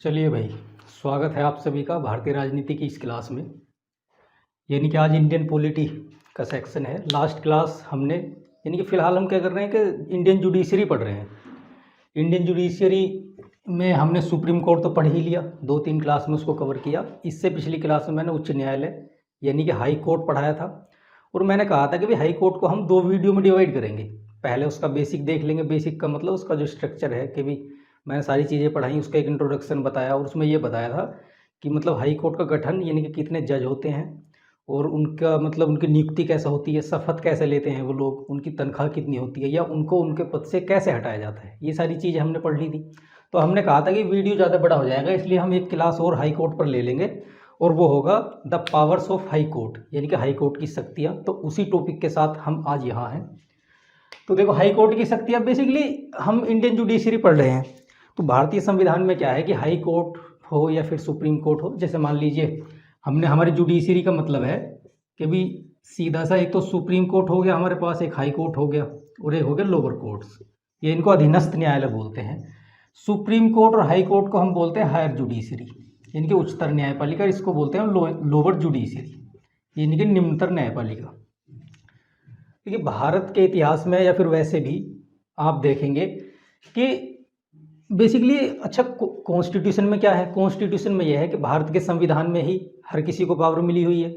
चलिए भाई, स्वागत है आप सभी का भारतीय राजनीति की इस क्लास में। यानी कि आज इंडियन पॉलिटी का सेक्शन है। लास्ट क्लास हमने यानी कि फ़िलहाल हम क्या कर रहे हैं कि इंडियन जुडिशरी पढ़ रहे हैं। इंडियन जुडिशरी में हमने सुप्रीम कोर्ट तो पढ़ ही लिया, 2-3 क्लास में उसको कवर किया। इससे पिछली क्लास में मैंने उच्च न्यायालय यानी कि हाई कोर्ट पढ़ाया था और मैंने कहा था कि भाई हाई कोर्ट को हम 2 वीडियो में डिवाइड करेंगे। पहले उसका बेसिक देख लेंगे, बेसिक का मतलब उसका जो स्ट्रक्चर है कि भी मैंने सारी चीज़ें पढ़ाई, उसका एक इंट्रोडक्शन बताया और उसमें ये बताया था कि मतलब हाई कोर्ट का गठन यानी कि कितने जज होते हैं और उनका मतलब उनकी नियुक्ति कैसे होती है, शपथ कैसे लेते हैं वो लोग, उनकी तनख्वाह कितनी होती है या उनको उनके पद से कैसे हटाया जाता है, ये सारी चीज़ें हमने पढ़ ली थी। तो हमने कहा था कि वीडियो ज़्यादा बड़ा हो जाएगा, इसलिए हम एक क्लास और हाई कोर्ट पर ले लेंगे और वो होगा the powers of high court यानी कि हाई कोर्ट की शक्तियाँ। तो उसी टॉपिक के साथ हम आज यहाँ हैं। तो देखो, हाई कोर्ट की शक्तियाँ बेसिकली हम इंडियन जुडिशरी पढ़ रहे हैं। तो भारतीय संविधान में क्या है कि हाई कोर्ट हो या फिर सुप्रीम कोर्ट हो, जैसे मान लीजिए हमने हमारी जुडिशरी का मतलब है कि भी सीधा सा एक तो सुप्रीम कोर्ट हो गया हमारे पास, एक हाई कोर्ट हो गया और एक हो गया लोअर कोर्ट्स। ये इनको अधीनस्थ न्यायालय बोलते हैं। सुप्रीम कोर्ट और हाई कोर्ट को हम बोलते हैं हायर जुडिशरी यानी कि उच्चतर न्यायपालिका, इसको बोलते हैं लोअर जुडिशरी यानी कि निम्नतर न्यायपालिका। देखिए, भारत के इतिहास में या फिर वैसे भी आप देखेंगे कि बेसिकली अच्छा कॉन्स्टिट्यूशन में क्या है। कॉन्स्टिट्यूशन में यह है कि भारत के संविधान में ही हर किसी को पावर मिली हुई है।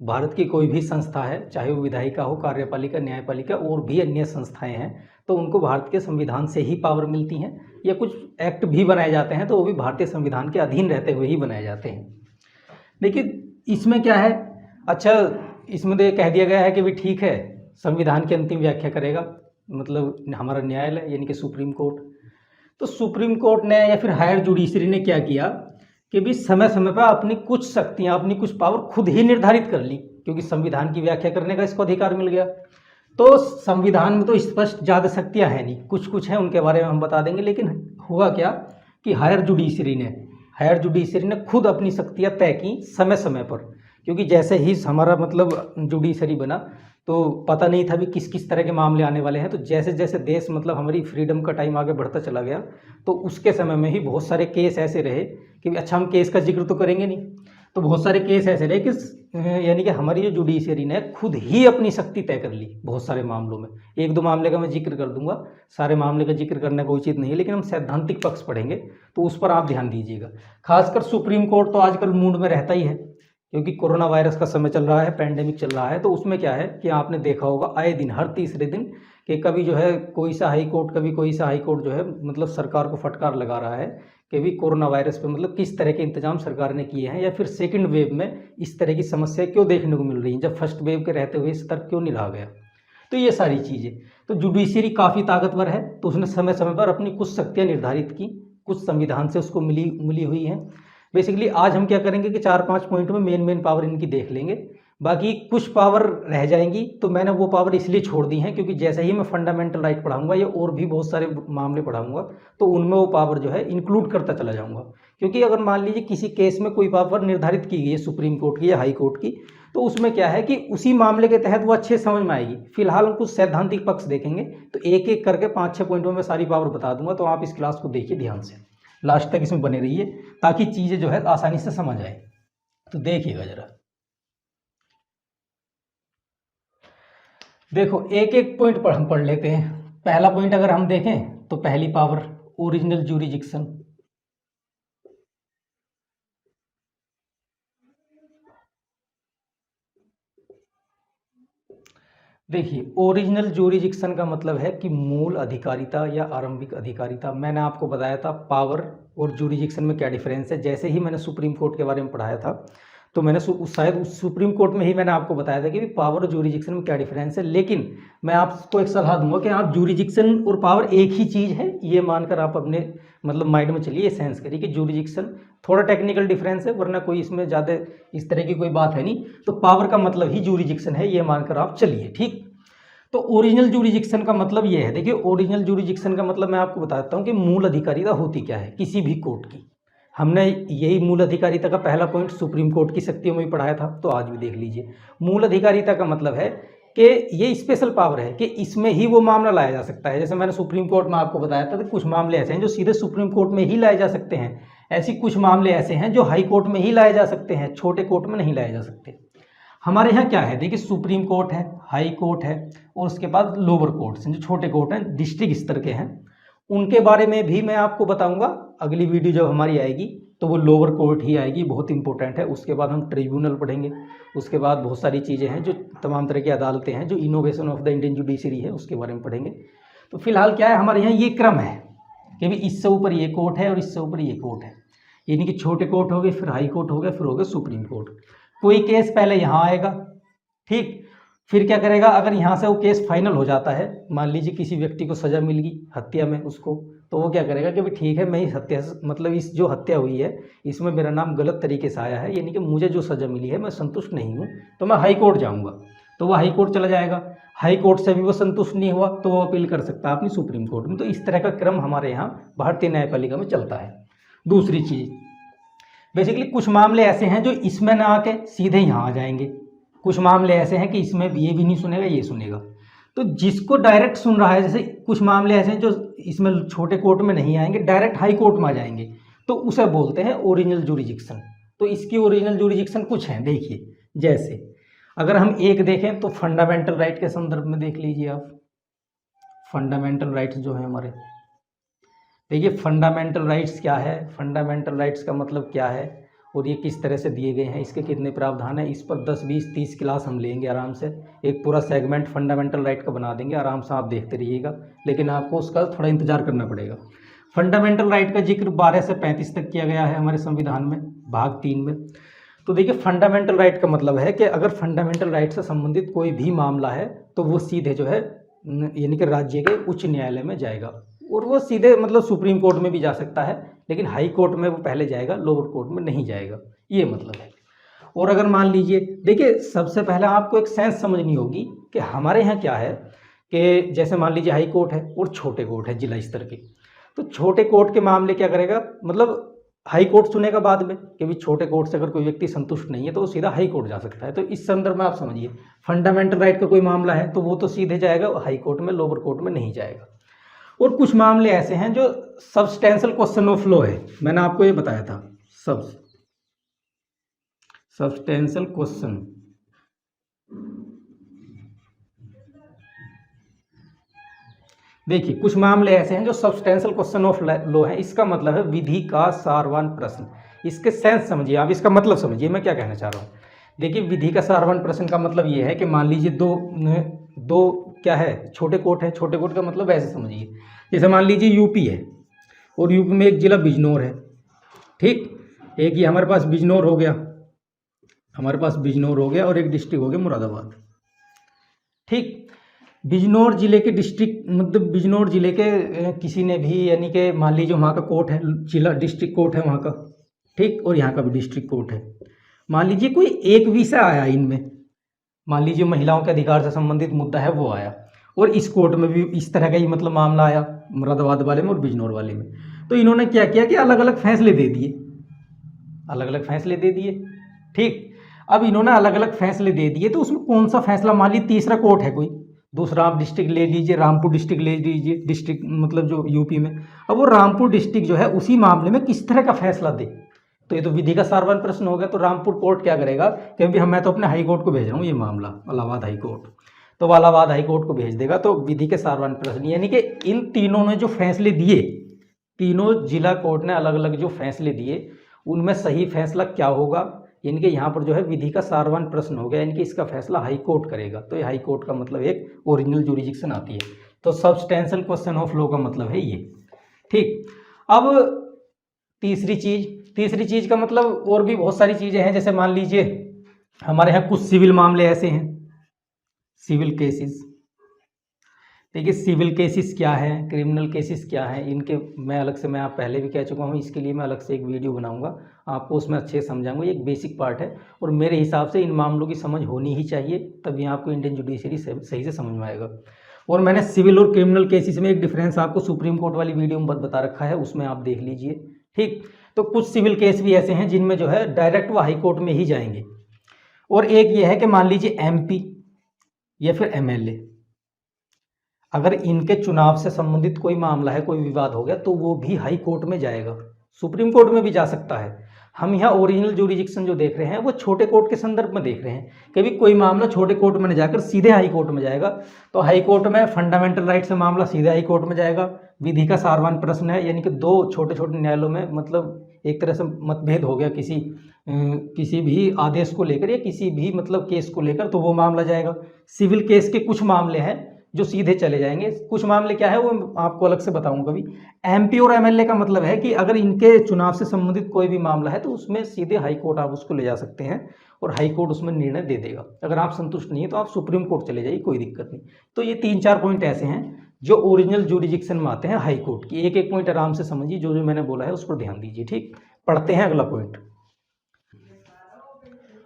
भारत की कोई भी संस्था है, चाहे वो विधायिका हो, कार्यपालिका, न्यायपालिका और भी अन्य संस्थाएं हैं, तो उनको भारत के संविधान से ही पावर मिलती हैं। या कुछ एक्ट भी बनाए जाते हैं तो वो भी भारतीय संविधान के अधीन रहते हुए ही बनाए जाते हैं। देखिए, इसमें क्या है, अच्छा इसमें तो ये कह दिया गया है कि भी ठीक है, संविधान की अंतिम व्याख्या करेगा मतलब हमारा न्यायालय यानी कि सुप्रीम कोर्ट। तो सुप्रीम कोर्ट ने या फिर हायर जुडिशरी ने क्या किया कि भी समय समय पर अपनी कुछ शक्तियां, अपनी कुछ पावर खुद ही निर्धारित कर ली, क्योंकि संविधान की व्याख्या करने का इसको अधिकार मिल गया। तो संविधान में तो स्पष्ट ज़्यादा शक्तियां हैं नहीं, कुछ कुछ हैं, उनके बारे में हम बता देंगे। लेकिन हुआ क्या कि हायर जुडिशरी ने खुद अपनी शक्तियां तय की समय समय पर, क्योंकि जैसे ही हमारा मतलब जुडिशरी बना तो पता नहीं था भी किस किस तरह के मामले आने वाले हैं। तो जैसे जैसे देश मतलब हमारी फ्रीडम का टाइम आगे बढ़ता चला गया, तो उसके समय में ही बहुत सारे केस ऐसे रहे कि अच्छा हम केस का जिक्र तो करेंगे नहीं, तो बहुत सारे केस ऐसे रहे कि यानी कि हमारी जो जुडिशरी ने खुद ही अपनी शक्ति तय कर ली बहुत सारे मामलों में। 1-2 मामले का मैं जिक्र कर दूंगा, सारे मामले का जिक्र करने का उचित नहीं है, लेकिन हम सैद्धांतिक पक्ष पढ़ेंगे तो उस पर आप ध्यान दीजिएगा। खासकर सुप्रीम कोर्ट तो आजकल मूड में रहता ही है, क्योंकि कोरोना वायरस का समय चल रहा है, पैंडेमिक चल रहा है। तो उसमें क्या है कि आपने देखा होगा आए दिन, हर तीसरे दिन कि कभी जो है कोई सा हाई कोर्ट, कभी कोई सा हाई कोर्ट जो है मतलब सरकार को फटकार लगा रहा है कि भी कोरोना वायरस पे मतलब किस तरह के इंतजाम सरकार ने किए हैं, या फिर सेकंड वेव में इस तरह की समस्या क्यों देखने को मिल रही है, जब फर्स्ट वेव के रहते हुए सतर्क क्यों नहीं रहा गया। तो ये सारी चीज़ें, तो जुडिशरी काफ़ी ताकतवर है, तो उसने समय समय पर अपनी कुछ शक्तियाँ निर्धारित की, कुछ संविधान से उसको मिली हुई हैं। बेसिकली आज हम क्या करेंगे कि 4-5 पॉइंट में मेन पावर इनकी देख लेंगे, बाकी कुछ पावर रह जाएंगी। तो मैंने वो पावर इसलिए छोड़ दी हैं क्योंकि जैसे ही मैं फंडामेंटल राइट पढ़ाऊंगा या और भी बहुत सारे मामले पढ़ाऊंगा तो उनमें वो पावर जो है इंक्लूड करता चला जाऊंगा। क्योंकि अगर मान लीजिए किसी केस में कोई पावर निर्धारित की गई है सुप्रीम कोर्ट की या हाई कोर्ट की, तो उसमें क्या है कि उसी मामले के तहत वो अच्छे समझ में आएगी। फिलहाल हम कुछ सैद्धांतिक पक्ष देखेंगे, तो एक एक करके 5-6 पॉइंटों में सारी पावर बता दूंगा। तो आप इस क्लास को देखिए ध्यान से, लास्ट तक इसमें बने रहिए ताकि चीज़ें जो है आसानी से समझ आए। तो देखिएगा जरा, देखो एक एक पॉइंट पर हम पढ़ लेते हैं। पहला पॉइंट अगर हम देखें तो पहली पावर ओरिजिनल ज्यूरिडिक्शन। देखिए, ओरिजिनल ज्यूरिडिक्शन का मतलब है कि मूल अधिकारिता या आरंभिक अधिकारिता। मैंने आपको बताया था पावर और ज्यूरिडिक्शन में क्या डिफरेंस है, जैसे ही मैंने सुप्रीम कोर्ट के बारे में पढ़ाया था तो मैंने शायद उस सुप्रीम कोर्ट में ही मैंने आपको बताया था कि पावर और ज्यूरिडिक्शन में क्या डिफरेंस है। लेकिन मैं आपको एक सलाह दूंगा कि आप ज्यूरिडिक्शन और पावर एक ही चीज़ है ये मानकर आप अपने मतलब माइंड में चलिए, सेंस करिए कि ज्यूरिडिक्शन थोड़ा टेक्निकल डिफरेंस है, वरना कोई इसमें ज़्यादा इस तरह की कोई बात है नहीं। तो पावर का मतलब ही ज्यूरिडिक्शन है, ये मानकर आप चलिए, ठीक। तो ओरिजिनल ज्यूरिडिक्शन का मतलब ये है, देखिए ओरिजिनल ज्यूरिडिक्शन का मतलब मैं आपको बताता हूँ कि मूल अधिकारिता होती क्या है किसी भी कोर्ट की। हमने यही मूल अधिकारिता का पहला पॉइंट सुप्रीम कोर्ट की शक्तियों में भी पढ़ाया था, तो आज भी देख लीजिए। मूल अधिकारिता का मतलब है कि ये स्पेशल पावर है कि इसमें ही वो मामला लाया जा सकता है। जैसे मैंने सुप्रीम कोर्ट में आपको बताया था कि कुछ मामले ऐसे हैं जो सीधे सुप्रीम कोर्ट में ही लाए जा सकते हैं, ऐसी कुछ मामले ऐसे हैं जो हाई कोर्ट में ही लाए जा सकते हैं, छोटे कोर्ट में नहीं लाए जा सकते। हमारे यहाँ क्या है, देखिए सुप्रीम कोर्ट है, हाई कोर्ट है, और उसके बाद लोअर कोर्ट्स हैं जो छोटे कोर्ट हैं, डिस्ट्रिक्ट स्तर के हैं। उनके बारे में भी मैं आपको बताऊंगा अगली वीडियो जब हमारी आएगी, तो वो लोअर कोर्ट ही आएगी, बहुत इंपॉर्टेंट है। उसके बाद हम ट्रिब्यूनल पढ़ेंगे, उसके बाद बहुत सारी चीज़ें हैं जो तमाम तरह की अदालतें हैं, जो innovation of the Indian judiciary है उसके बारे में पढ़ेंगे। तो फिलहाल क्या है, हमारे यहाँ ये क्रम है कि भाई इससे ऊपर ये कोर्ट है और इससे ऊपर ये कोर्ट है, यानी कि छोटे कोर्ट हो गए, फिर हाई कोर्ट हो गया, फिर हो गया सुप्रीम कोर्ट। कोई केस पहले यहाँ आएगा, ठीक, फिर क्या करेगा, अगर यहाँ से वो केस फाइनल हो जाता है, मान लीजिए किसी व्यक्ति को सजा मिल गई हत्या में उसको, तो वो क्या करेगा कि भाई ठीक है, मैं इस हत्या मतलब इस जो हत्या हुई है इसमें मेरा नाम गलत तरीके से आया है, यानी कि मुझे जो सजा मिली है मैं संतुष्ट नहीं हूँ, तो मैं हाई कोर्ट जाऊँगा। तो वह हाई कोर्ट चला जाएगा, हाई कोर्ट से भी वो संतुष्ट नहीं हुआ तो वो अपील कर सकता है अपनी सुप्रीम कोर्ट में। तो इस तरह का क्रम हमारे यहाँ भारतीय न्यायपालिका में चलता है। दूसरी चीज़, बेसिकली कुछ मामले ऐसे हैं जो इसमें ना आके सीधे यहाँ आ जाएंगे, कुछ मामले ऐसे हैं कि इसमें ये भी नहीं सुनेगा, ये सुनेगा। तो जिसको डायरेक्ट सुन रहा है, जैसे कुछ मामले ऐसे हैं जो इसमें छोटे कोर्ट में नहीं आएंगे, डायरेक्ट हाई कोर्ट में आ जाएंगे, तो उसे बोलते हैं ओरिजिनल जुरिडिक्शन। तो इसकी ओरिजिनल जुरिडिक्शन कुछ हैं, देखिए, जैसे अगर हम एक देखें तो फंडामेंटल राइट के संदर्भ में देख लीजिए आप, फंडामेंटल राइट्स जो है हमारे, देखिए फंडामेंटल राइट्स क्या है, फंडामेंटल राइट्स का मतलब क्या है और ये किस तरह से दिए गए हैं, इसके कितने प्रावधान हैं, इस पर 10, 20, 30 क्लास हम लेंगे आराम से, एक पूरा सेगमेंट फंडामेंटल राइट का बना देंगे, आराम से आप देखते रहिएगा, लेकिन आपको उसका थोड़ा इंतजार करना पड़ेगा। फंडामेंटल राइट का जिक्र 12 से 35 तक किया गया है हमारे संविधान में, भाग 3 में। तो देखिए फंडामेंटल राइट का मतलब है कि अगर फंडामेंटल राइट से संबंधित कोई भी मामला है तो वो सीधे जो है यानी कि राज्य के उच्च न्यायालय में जाएगा, और वो सीधे मतलब सुप्रीम कोर्ट में भी जा सकता है, लेकिन हाई कोर्ट में वो पहले जाएगा, लोअर कोर्ट में नहीं जाएगा, ये मतलब है। और अगर मान लीजिए, देखिए सबसे पहले आपको एक सेंस समझनी होगी कि हमारे यहाँ क्या है कि जैसे मान लीजिए हाई कोर्ट है और छोटे कोर्ट है जिला स्तर के, तो छोटे कोर्ट के मामले क्या करेगा, मतलब हाई कोर्ट सुनेगा बाद में कि भी छोटे कोर्ट से अगर कोई व्यक्ति संतुष्ट नहीं है तो वो सीधा हाई कोर्ट जा सकता है। तो इस संदर्भ में आप समझिए, फंडामेंटल राइट का कोई मामला है तो वो तो सीधे जाएगा हाई कोर्ट में, लोअर कोर्ट में नहीं जाएगा। और कुछ मामले ऐसे हैं जो सब्सटेंशियल क्वेश्चन ऑफ लॉ है, मैंने आपको ये बताया था, सब्सटेंशियल क्वेश्चन, देखिए कुछ मामले ऐसे हैं जो सब्सटेंशियल क्वेश्चन ऑफ लॉ है, इसका मतलब है विधि का सारवान प्रश्न। इसके सेंस समझिए आप, इसका मतलब समझिए मैं क्या कहना चाह रहा हूँ। देखिए विधि का सारवान प्रश्न का मतलब ये है कि मान लीजिए दो क्या है, छोटे कोर्ट है, छोटे कोर्ट का मतलब ऐसे समझिए, जैसे मान लीजिए यूपी है और यूपी में एक जिला बिजनौर है, ठीक, एक ये हमारे पास बिजनौर हो गया, हमारे पास बिजनौर हो गया, और एक डिस्ट्रिक्ट हो गया मुरादाबाद, ठीक। बिजनौर जिले के डिस्ट्रिक्ट मतलब बिजनौर जिले के किसी ने भी, यानी कि मान लीजिए वहाँ का कोर्ट है, जिला डिस्ट्रिक्ट कोर्ट है वहाँ का, ठीक, और यहाँ का भी डिस्ट्रिक्ट कोर्ट है। मान लीजिए कोई एक विषय आया इनमें, मान लीजिए महिलाओं के अधिकार से संबंधित मुद्दा है वो आया, और इस कोर्ट में भी इस तरह का ही मतलब मामला आया, मुरादाबाद वाले में और बिजनौर वाले में। तो इन्होंने क्या किया कि अलग अलग फैसले दे दिए, अलग अलग फैसले दे दिए, ठीक। अब इन्होंने अलग अलग फैसले दे दिए, तो उसमें कौन सा फैसला, मान लीजिए तीसरा कोर्ट है कोई, दूसरा आप डिस्ट्रिक्ट ले लीजिए, रामपुर डिस्ट्रिक्ट ले लीजिए, डिस्ट्रिक्ट मतलब जो यूपी में, अब वो रामपुर डिस्ट्रिक्ट जो है उसी मामले में किस तरह का फैसला दे, तो ये तो विधि का सारवान प्रश्न हो गया। तो रामपुर कोर्ट क्या करेगा, क्योंकि मैं तो अपने हाई कोर्ट को भेज रहा हूँ ये मामला, इलाहाबाद हाई कोर्ट, तो इलाहाबाद हाई कोर्ट को भेज देगा। तो विधि के सारवान प्रश्न, यानी कि इन तीनों ने जो फैसले दिए, तीनों जिला कोर्ट ने अलग अलग जो फैसले दिए, उनमें सही फैसला क्या होगा, यानी कि यहाँ पर जो है विधि का सारवान प्रश्न हो गया, यानी कि इसका फैसला हाई कोर्ट करेगा। तो ये हाई कोर्ट का मतलब एक ओरिजिनल जुरिडिक्शन आती है। तो सब्सटेंशियल क्वेश्चन ऑफ लॉ का मतलब है ये, ठीक। अब तीसरी चीज का मतलब और भी बहुत सारी चीजें हैं, जैसे मान लीजिए हमारे यहाँ कुछ सिविल मामले ऐसे हैं, सिविल केसेस। देखिए सिविल केसेस क्या है, क्रिमिनल केसेस क्या है, इनके मैं अलग से, मैं आप पहले भी कह चुका हूँ, इसके लिए मैं अलग से एक वीडियो बनाऊंगा, आपको उसमें अच्छे से समझाऊंगा। ये एक बेसिक पार्ट है और मेरे हिसाब से इन मामलों की समझ होनी ही चाहिए, तभी आपको इंडियन जुडिशरी सही से समझ में आएगा। और मैंने सिविल और क्रिमिनल केसेस में एक डिफरेंस आपको सुप्रीम कोर्ट वाली वीडियो में बता रखा है, उसमें आप देख लीजिए, ठीक। तो कुछ सिविल केस भी ऐसे हैं जिनमें जो है डायरेक्ट वो हाई कोर्ट में ही जाएंगे। और एक ये है कि मान लीजिए MP या फिर MLA, अगर इनके चुनाव से संबंधित कोई मामला है, कोई विवाद हो गया, तो वो भी हाई कोर्ट में जाएगा। सुप्रीम कोर्ट में भी जा सकता है। हम यहाँ ओरिजिनल जुरिडिक्शन जो देख रहे हैं वो छोटे कोर्ट के संदर्भ में देख रहे हैं। कभी कोई मामला छोटे कोर्ट में न जाकर सीधे हाई कोर्ट में जाएगा, तो हाई कोर्ट में फंडामेंटल राइट से मामला सीधे हाई कोर्ट में जाएगा। विधि का सारवान प्रश्न है, यानी कि दो छोटे छोटे न्यायालयों में मतलब एक तरह से मतभेद हो गया किसी भी आदेश को लेकर या किसी भी मतलब केस को लेकर, तो वो मामला जाएगा। सिविल केस के कुछ मामले हैं जो सीधे चले जाएंगे, कुछ मामले क्या है वो आपको अलग से बताऊंगा कभी। एमपी और एमएलए का मतलब है कि अगर इनके चुनाव से संबंधित कोई भी मामला है तो उसमें सीधे हाई कोर्ट आप उसको ले जा सकते हैं और हाई कोर्ट उसमें निर्णय दे देगा। अगर आप संतुष्ट नहीं है तो आप सुप्रीम कोर्ट चले जाइए, कोई दिक्कत नहीं। तो ये 3-4 पॉइंट ऐसे हैं जो ओरिजिनल जुरिडिक्शन में आते हैं हाई कोर्ट की। एक एक पॉइंट आराम से समझिए, जो जो मैंने बोला है उस पर ध्यान दीजिए। ठीक, पढ़ते हैं अगला पॉइंट।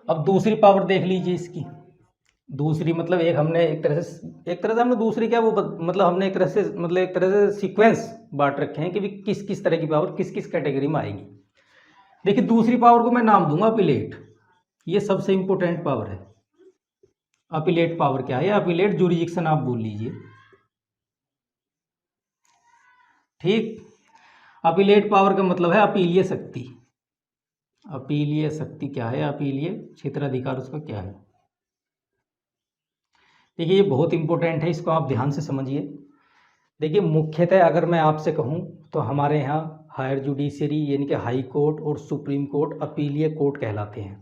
अब दूसरी पावर देख लीजिए इसकी। दूसरी मतलब एक तरह से हमने दूसरी क्या वो मतलब हमने एक तरह से सीक्वेंस बांट रखे हैं कि भी किस किस तरह की पावर किस किस कैटेगरी में आएगी। देखिए दूसरी पावर को मैं नाम दूंगा अपीलेट। ये सबसे इंपॉर्टेंट पावर है। अपीलेट पावर क्या है? अपीलेट जुरिडिक्शन आप बोल लीजिए। ठीक, अपीलेट पावर का मतलब है अपीलीय शक्ति। अपीलीय शक्ति क्या है? अपीलीय क्षेत्राधिकार उसका क्या है? देखिए ये बहुत इंपॉर्टेंट है, इसको आप ध्यान से समझिए। देखिए मुख्यतः अगर मैं आपसे कहूं तो हमारे यहाँ हायर जुडिशरी यानी कि हाई कोर्ट और सुप्रीम कोर्ट अपीलीय कोर्ट कहलाते हैं।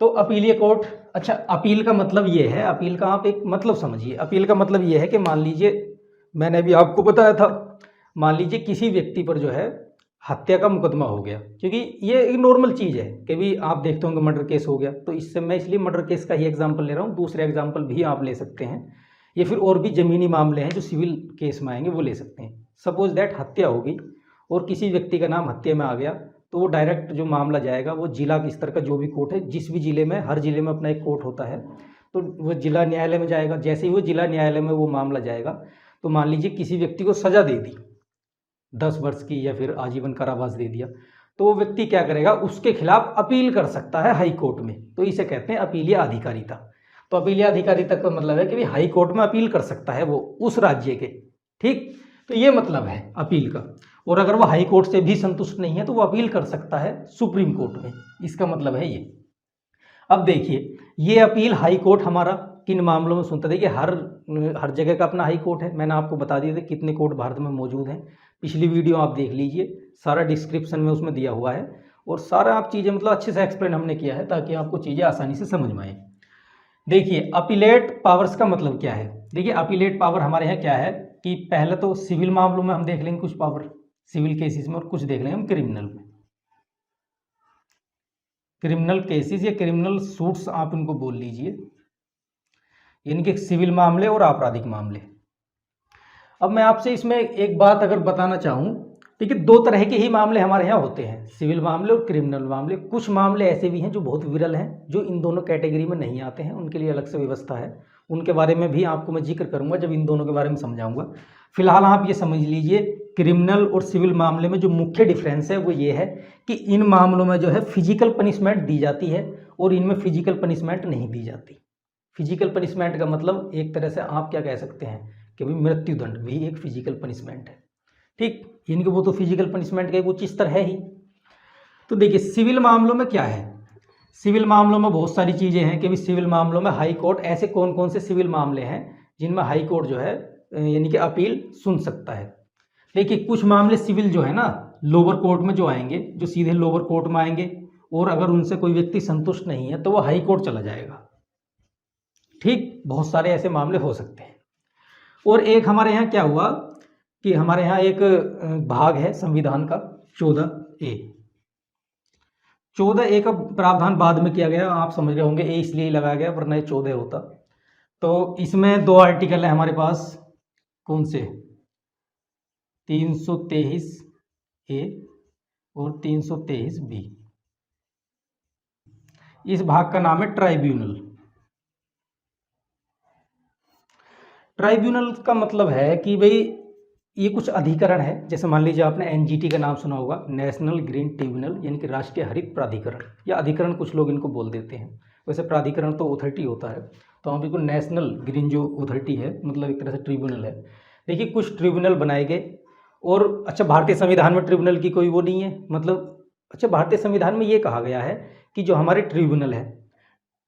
तो अपीलीय कोर्ट, अच्छा अपील का मतलब ये है, अपील का आप एक मतलब समझिए। अपील का मतलब ये है कि मान लीजिए मैंने अभी आपको बताया था, मान लीजिए किसी व्यक्ति पर जो है हत्या का मुकदमा हो गया, क्योंकि ये एक नॉर्मल चीज़ है कि भी आप देखते होंगे मर्डर केस हो गया, तो इससे मैं इसलिए मर्डर केस का ही एग्जांपल ले रहा हूँ। दूसरे एग्जांपल भी आप ले सकते हैं, या फिर और भी ज़मीनी मामले हैं जो सिविल केस में आएंगे वो ले सकते हैं। सपोज दैट हत्या हो गई और किसी व्यक्ति का नाम हत्या में आ गया, तो वो डायरेक्ट जो मामला जाएगा वो जिला स्तर का जो भी कोर्ट है, जिस भी जिले में, हर जिले में अपना एक कोर्ट होता है, तो वो जिला न्यायालय में जाएगा। जैसे ही वो जिला न्यायालय में वो मामला जाएगा, तो मान लीजिए किसी व्यक्ति को सजा दे दी 10 वर्ष की या फिर आजीवन कारावास दे दिया, तो वो व्यक्ति क्या करेगा, उसके खिलाफ अपील कर सकता है हाई कोर्ट में। तो इसे कहते हैं अपीलीय अधिकारिता। तो अपीलीय अधिकारिता का मतलब है कि हाई कोर्ट में अपील कर सकता है वो उस राज्य के। ठीक, तो ये मतलब है अपील का। और अगर वो हाई कोर्ट से भी संतुष्ट नहीं है तो वो अपील कर सकता है सुप्रीम कोर्ट में। इसका मतलब है ये। अब देखिए ये अपील हाई कोर्ट हमारा किन मामलों में सुनता है? देखिए हर जगह का अपना हाई कोर्ट है। मैंने आपको बता दिया था कितने कोर्ट भारत में मौजूद हैं। पिछली वीडियो आप देख लीजिए, सारा डिस्क्रिप्शन में उसमें दिया हुआ है, और सारा आप चीज़ें मतलब अच्छे से एक्सप्लेन हमने किया है ताकि आपको चीज़ें आसानी से समझ में आए। देखिए अपीलेट पावर्स का मतलब क्या है? देखिए अपीलेट पावर हमारे यहाँ क्या है कि पहले तो सिविल मामलों में हम देख लेंगे कुछ पावर, सिविल केसेस में, और कुछ देख लेंगे हम क्रिमिनल में। क्रिमिनल केसेस या क्रिमिनल सूट्स आप इनको बोल लीजिए, यानी कि सिविल मामले और आपराधिक मामले। अब मैं आपसे इसमें एक बात अगर बताना चाहूँ, देखिए 2 तरह के ही मामले हमारे यहाँ होते हैं, सिविल मामले और क्रिमिनल मामले। कुछ मामले ऐसे भी हैं जो बहुत विरल हैं, जो इन दोनों कैटेगरी में नहीं आते हैं, उनके लिए अलग से व्यवस्था है। उनके बारे में भी आपको मैं जिक्र करूंगा जब इन दोनों के बारे में समझाऊंगा। फिलहाल आप ये समझ लीजिए क्रिमिनल और सिविल मामले में जो मुख्य डिफरेंस है वो ये है कि इन मामलों में जो है फिजिकल पनिशमेंट दी जाती है और इनमें फिजिकल पनिशमेंट नहीं दी जाती। फिजिकल पनिशमेंट का मतलब एक तरह से आप क्या कह सकते हैं कि भाई मृत्युदंड भी एक फिजिकल पनिशमेंट है। ठीक, इनके वो तो फिजिकल पनिशमेंट का कुछ स्तर है ही। तो देखिए सिविल मामलों में क्या है, सिविल मामलों में बहुत सारी चीज़ें हैं कि भी सिविल मामलों में हाई कोर्ट, ऐसे कौन कौन से सिविल मामले हैं जिनमें हाई कोर्ट जो है यानी कि अपील सुन सकता है। देखिए कुछ मामले सिविल जो है ना लोअर कोर्ट में जो आएंगे, जो सीधे लोअर कोर्ट में आएंगे, और अगर उनसे कोई व्यक्ति संतुष्ट नहीं है तो वो हाई कोर्ट चला जाएगा। ठीक, बहुत सारे ऐसे मामले हो सकते हैं। और एक हमारे यहाँ क्या हुआ कि हमारे यहाँ एक भाग है संविधान का 14A। 14A का प्रावधान बाद में किया गया, आप समझ रहे होंगे ए इसलिए लगाया गया, वरना ये 14 होता। तो इसमें 2 आर्टिकल है हमारे पास, कौन से? 323A और 323B। इस भाग का नाम है ट्राइब्यूनल। ट्राइब्यूनल का मतलब है कि भाई ये कुछ अधिकरण है, जैसे मान लीजिए आपने एनजीटी का नाम सुना होगा, नेशनल ग्रीन ट्रिब्यूनल, यानी कि राष्ट्रीय हरित प्राधिकरण, या अधिकरण कुछ लोग इनको बोल देते हैं। वैसे प्राधिकरण तो अथॉरिटी होता है, तो हम बिल्कुल नेशनल ग्रीन जो अथॉरिटी है मतलब एक तरह से ट्रिब्यूनल है। देखिए कुछ ट्रिब्यूनल बनाए गए और अच्छा, भारतीय संविधान में ट्रिब्यूनल की कोई वो नहीं है, मतलब अच्छा भारतीय संविधान में ये कहा गया है कि जो हमारे ट्रिब्यूनल है,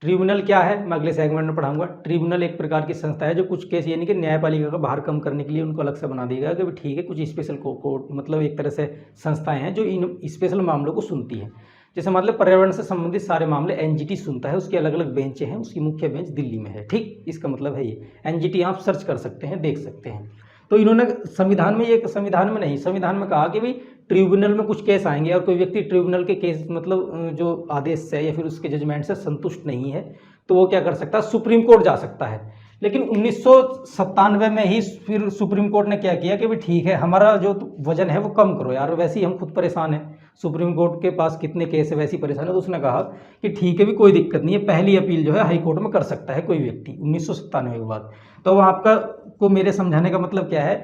ट्रिब्यूनल क्या है मैं अगले सेगमेंट में पढ़ाऊंगा। ट्रिब्यूनल एक प्रकार की संस्था है जो कुछ केस यानी कि न्यायपालिका का भार कम करने के लिए उनको अलग से बना दिया गया कि भाई ठीक है, कुछ स्पेशल कोर्ट मतलब एक तरह से संस्थाएं हैं जो इन स्पेशल मामलों को सुनती हैं। जैसे मतलब पर्यावरण से संबंधित सारे मामले एनजीटी सुनता है, उसकी अलग अलग बेंचें हैं, उसकी मुख्य बेंच दिल्ली में है। ठीक, इसका मतलब है ये एनजीटी आप सर्च कर सकते हैं, देख सकते हैं। तो इन्होंने संविधान में ये, संविधान में नहीं, संविधान में कहा कि भाई ट्रिब्यूनल में कुछ केस आएंगे और कोई व्यक्ति ट्रिब्यूनल के केस मतलब जो आदेश से या फिर उसके जजमेंट से संतुष्ट नहीं है तो वो क्या कर सकता है, सुप्रीम कोर्ट जा सकता है। लेकिन 1997 में ही फिर सुप्रीम कोर्ट ने क्या किया कि भाई ठीक है, हमारा जो वजन है वो कम करो यार, वैसे ही हम खुद परेशान हैं, सुप्रीम कोर्ट के पास कितने केस है, वैसे ही परेशान है। तो उसने कहा कि ठीक है भी, कोई दिक्कत नहीं है, पहली अपील जो है हाई कोर्ट में कर सकता है कोई व्यक्ति 1997 के बाद। तो आपका को मेरे समझाने का मतलब क्या है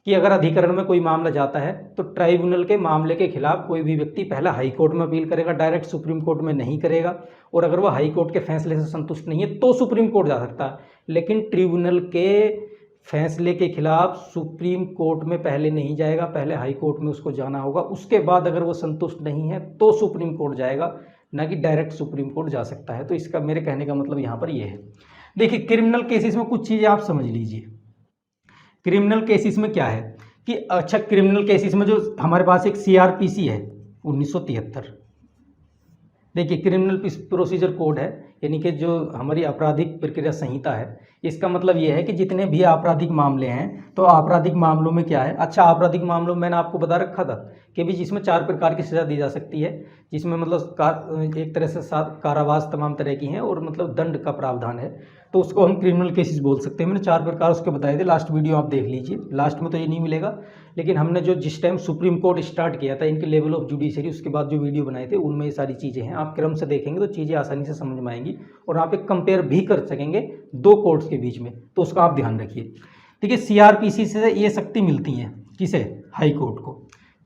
कि अगर अधिकरण में कोई मामला जाता है तो ट्राइब्यूनल के मामले के खिलाफ कोई भी व्यक्ति पहला हाई कोर्ट में अपील करेगा, डायरेक्ट सुप्रीम कोर्ट में नहीं करेगा। और अगर वो हाई कोर्ट के फैसले से संतुष्ट नहीं है तो सुप्रीम कोर्ट जा सकता है, लेकिन ट्रिब्यूनल के फैसले के खिलाफ सुप्रीम कोर्ट में पहले नहीं जाएगा, पहले हाई कोर्ट में उसको जाना होगा। उसके बाद अगर वो संतुष्ट नहीं है तो सुप्रीम कोर्ट जाएगा, ना कि डायरेक्ट सुप्रीम कोर्ट जा सकता है। तो इसका मेरे कहने का मतलब यहाँ पर ये है। देखिए क्रिमिनल केसेस में कुछ चीज़ें आप समझ लीजिए। क्रिमिनल केसेस में क्या है कि अच्छा, क्रिमिनल केसेस में जो हमारे पास एक सीआरपीसी है 1973, देखिए क्रिमिनल प्रोसीजर कोड है, यानी कि जो हमारी आपराधिक प्रक्रिया संहिता है। इसका मतलब ये है कि जितने भी आपराधिक मामले हैं तो आपराधिक मामलों में क्या है, अच्छा आपराधिक मामलों में मैंने आपको बता रखा था कि भी जिसमें 4 प्रकार की सज़ा दी जा सकती है, जिसमें मतलब एक तरह से 7 कारावास तमाम तरह की हैं और मतलब दंड का प्रावधान है, तो उसको हम क्रिमिनल केसेस बोल सकते हैं। मैंने 4 प्रकार उसके बताए थे, लास्ट वीडियो आप देख लीजिए, लास्ट में तो ये नहीं मिलेगा, लेकिन हमने जो जिस टाइम सुप्रीम कोर्ट स्टार्ट किया था इनके लेवल ऑफ जुडिशरी, उसके बाद जो वीडियो बनाए थे उनमें ये सारी चीज़ें हैं। आप क्रम से देखेंगे तो चीज़ें आसानी से समझ में आएंगी और आप एक कंपेयर भी कर सकेंगे 2 कोर्ट्स के बीच में, तो उसका आप ध्यान रखिए। देखिए सीआरपीसी से ये शक्ति मिलती हैं किसे, हाई कोर्ट को।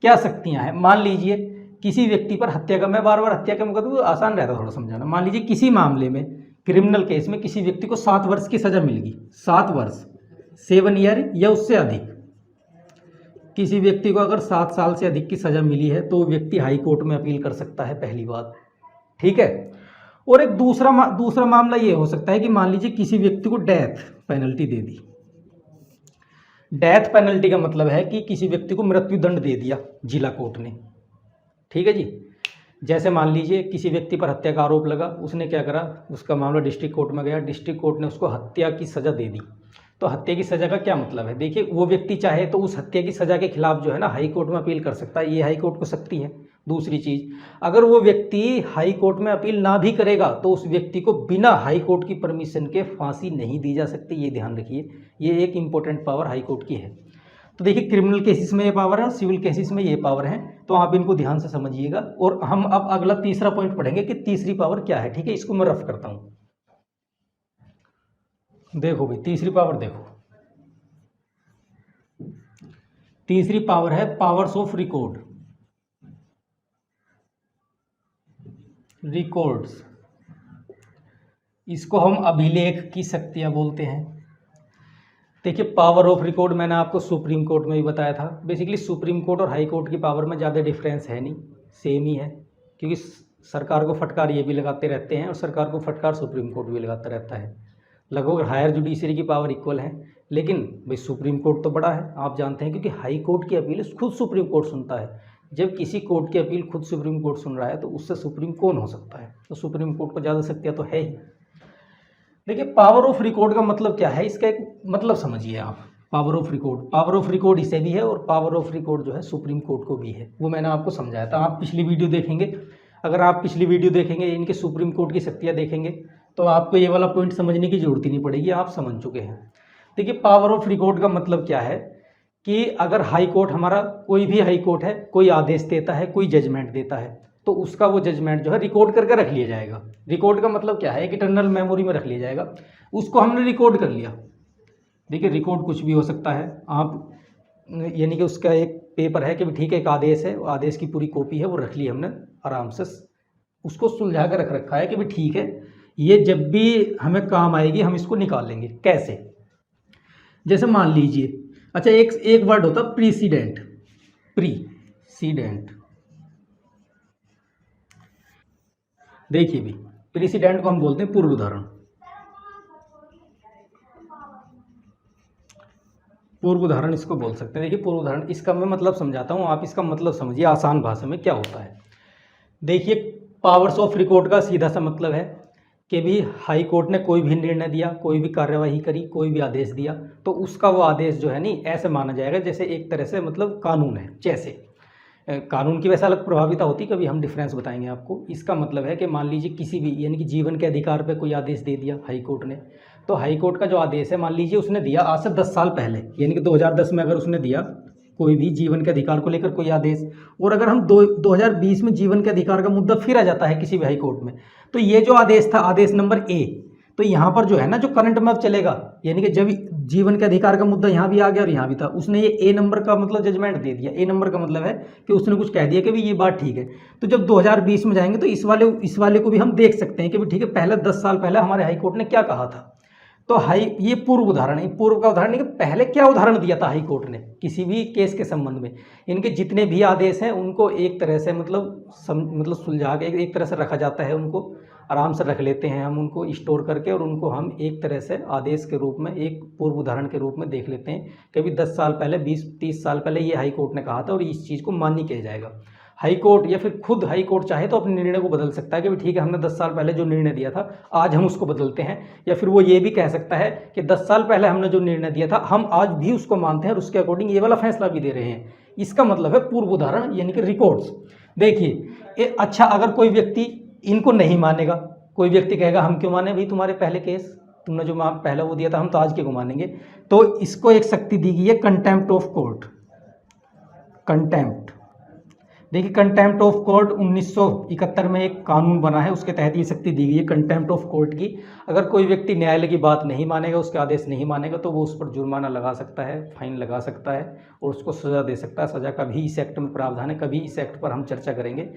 क्या शक्तियाँ हैं, मान लीजिए किसी व्यक्ति पर हत्या का, मैं बार बार हत्या का मुकदमा आसान रहता थोड़ा समझाना। मान लीजिए किसी मामले में, क्रिमिनल केस में किसी व्यक्ति को 7 वर्ष की सज़ा मिल गई, 7 वर्ष 7 ईयर या उससे अधिक, किसी व्यक्ति को अगर 7 साल से अधिक की सज़ा मिली है तो व्यक्ति हाई कोर्ट में अपील कर सकता है, पहली बात, ठीक है। और एक दूसरा मामला ये हो सकता है कि मान लीजिए किसी व्यक्ति को डेथ पेनल्टी दे दी। डेथ पेनल्टी का मतलब है कि किसी व्यक्ति को मृत्यु दंड दे दिया जिला कोर्ट ने, ठीक है जी। जैसे मान लीजिए किसी व्यक्ति पर हत्या का आरोप लगा, उसने क्या करा, उसका मामला डिस्ट्रिक्ट कोर्ट में गया, डिस्ट्रिक्ट कोर्ट ने उसको हत्या की सज़ा दे दी। तो हत्या की सज़ा का क्या मतलब है, देखिए वो व्यक्ति चाहे तो उस हत्या की सज़ा के खिलाफ जो है ना हाई कोर्ट में अपील कर सकता है, ये हाई कोर्ट को शक्ति है। दूसरी चीज़, अगर वो व्यक्ति हाई कोर्ट में अपील ना भी करेगा तो उस व्यक्ति को बिना हाई कोर्ट की परमिशन के फांसी नहीं दी जा सकती, ये ध्यान रखिए। ये एक इंपॉर्टेंट पावर हाई कोर्ट की है। तो देखिए क्रिमिनल केसेस में ये पावर है और सिविल केसेस में ये पावर है, तो आप इनको ध्यान से समझिएगा। और हम अब अगला तीसरा पॉइंट पढ़ेंगे कि तीसरी पावर क्या है, ठीक है। इसको मैं रफ करता हूँ, देखो भाई तीसरी पावर देखो, तीसरी पावर है पावर्स ऑफ रिकॉर्ड, रिकॉर्ड्स। इसको हम अभिलेख की शक्तियाँ बोलते हैं। देखिए पावर ऑफ रिकॉर्ड मैंने आपको सुप्रीम कोर्ट में भी बताया था। बेसिकली सुप्रीम कोर्ट और हाई कोर्ट की पावर में ज़्यादा डिफरेंस है नहीं, सेम ही है, क्योंकि सरकार को फटकार ये भी लगाते रहते हैं और सरकार को फटकार सुप्रीम कोर्ट भी लगाता रहता है। लगभग हायर जुडिशरी की पावर इक्वल है, लेकिन भाई सुप्रीम कोर्ट तो बड़ा है, आप जानते हैं, क्योंकि हाई कोर्ट की अपील खुद सुप्रीम कोर्ट सुनता है। जब किसी कोर्ट की अपील खुद सुप्रीम कोर्ट सुन रहा है तो उससे सुप्रीम कौन हो सकता है, तो सुप्रीम कोर्ट को ज़्यादा शक्तियाँ तो है ही। देखिए पावर ऑफ रिकॉर्ड का मतलब क्या है, इसका एक मतलब समझिए आप। पावर ऑफ रिकॉर्ड इसे भी है और पावर ऑफ रिकॉर्ड जो है सुप्रीम कोर्ट को भी है, वो मैंने आपको समझाया था। आप पिछली वीडियो देखेंगे, अगर आप पिछली वीडियो देखेंगे इनके सुप्रीम कोर्ट की शक्तियाँ देखेंगे तो आपको ये वाला पॉइंट समझने की जरूरत ही नहीं पड़ेगी, आप समझ चुके हैं। देखिए पावर ऑफ रिकॉर्ड का मतलब क्या है कि अगर हाई कोर्ट, हमारा कोई भी हाई कोर्ट है, कोई आदेश देता है, कोई जजमेंट देता है, तो उसका वो जजमेंट जो है रिकॉर्ड करके रख लिया जाएगा। रिकॉर्ड का मतलब क्या है, एक इंटरनल मेमोरी में रख लिया जाएगा, उसको हमने रिकॉर्ड कर लिया। देखिए रिकॉर्ड कुछ भी हो सकता है, आप यानी कि उसका एक पेपर है कि ठीक है एक आदेश है, आदेश की पूरी कॉपी है, वो रख ली हमने आराम से, उसको सुलझा कर रख रखा है कि भाई ठीक है ये जब भी हमें काम आएगी हम इसको निकाल लेंगे। कैसे, जैसे मान लीजिए, अच्छा एक वर्ड होता है प्रीसीडेंट, प्रीसीडेंट। देखिए भी, प्रीसीडेंट को हम बोलते हैं पूर्व उदाहरण। पूर्व उदाहरण इसको बोल सकते हैं। देखिए पूर्व उदाहरण, इसका मैं मतलब समझाता हूँ, आप इसका मतलब समझिए आसान भाषा में क्या होता है। देखिए पावर्स ऑफ रिकॉर्ड का सीधा सा मतलब है कि भी हाई कोर्ट ने कोई भी निर्णय दिया, कोई भी कार्यवाही करी, कोई भी आदेश दिया, तो उसका वो आदेश जो है नहीं ऐसे माना जाएगा जैसे एक तरह से मतलब कानून है। जैसे कानून की वैसे अलग प्रभाविता होती, कभी हम डिफरेंस बताएंगे आपको। इसका मतलब है कि मान लीजिए किसी भी यानी कि जीवन के अधिकार पे कोई आदेश दे दिया हाई कोर्ट ने, तो हाई कोर्ट का जो आदेश है मान लीजिए उसने दिया आज से 10 साल पहले, यानी कि 2010 में अगर उसने दिया कोई भी जीवन के अधिकार को लेकर कोई आदेश, और अगर हम 2020 में जीवन के अधिकार का मुद्दा फिर आ जाता है किसी भी हाई कोर्ट में, तो ये जो आदेश था आदेश नंबर ए, तो यहाँ पर जो है ना जो करंट में अब चलेगा, यानी कि जब जीवन के अधिकार का मुद्दा यहाँ भी आ गया और यहाँ भी था, उसने ये ए नंबर का मतलब जजमेंट दे दिया। ए नंबर का मतलब है कि उसने कुछ कह दिया कि भाई ये बात ठीक है। तो जब 2020 में जाएंगे तो इस वाले को भी हम देख सकते हैं कि भाई ठीक है, पहले 10 साल पहले हमारे हाई कोर्ट ने क्या कहा था। तो ये पूर्व उदाहरण है। पूर्व का उदाहरण है कि पहले क्या उदाहरण दिया था हाई कोर्ट ने किसी भी केस के संबंध में। इनके जितने भी आदेश हैं उनको एक तरह से मतलब सुलझा के एक तरह से रखा जाता है, उनको आराम से रख लेते हैं हम, उनको स्टोर करके, और उनको हम एक तरह से आदेश के रूप में एक पूर्व उदाहरण के रूप में देख लेते हैं कि अभी 10 साल पहले 20-30 साल पहले ये हाई कोर्ट ने कहा था और इस चीज़ को मान्य किया जाएगा। हाई कोर्ट या फिर खुद हाई कोर्ट चाहे तो अपने निर्णय को बदल सकता है कि ठीक है हमने 10 साल पहले जो निर्णय दिया था आज हम उसको बदलते हैं, या फिर वो ये भी कह सकता है कि 10 साल पहले हमने जो निर्णय दिया था हम आज भी उसको मानते हैं और उसके अकॉर्डिंग ये वाला फैसला भी दे रहे हैं। इसका मतलब है पूर्व उदाहरण यानी कि रिकॉर्ड्स। देखिए अच्छा, अगर कोई व्यक्ति इनको नहीं मानेगा, कोई व्यक्ति कहेगा हम क्यों माने भाई तुम्हारे पहले केस, तुमने जो पहले वो दिया था हम तो आज के को मानेंगे, तो इसको एक शक्ति दी गई है कंटेम्प्ट ऑफ कोर्ट। कंटेम्प्ट, देखिए कंटेम्प्ट ऑफ कोर्ट 1971 में एक कानून बना है, उसके तहत ये शक्ति दी गई है कंटेम्प्ट ऑफ कोर्ट की। अगर कोई व्यक्ति न्यायालय की बात नहीं मानेगा, उसके आदेश नहीं मानेगा, तो वो उस पर जुर्माना लगा सकता है, फाइन लगा सकता है और उसको सज़ा दे सकता है। सज़ा का भी इस एक्ट में प्रावधान है, कभी इस एक्ट पर हम चर्चा करेंगे।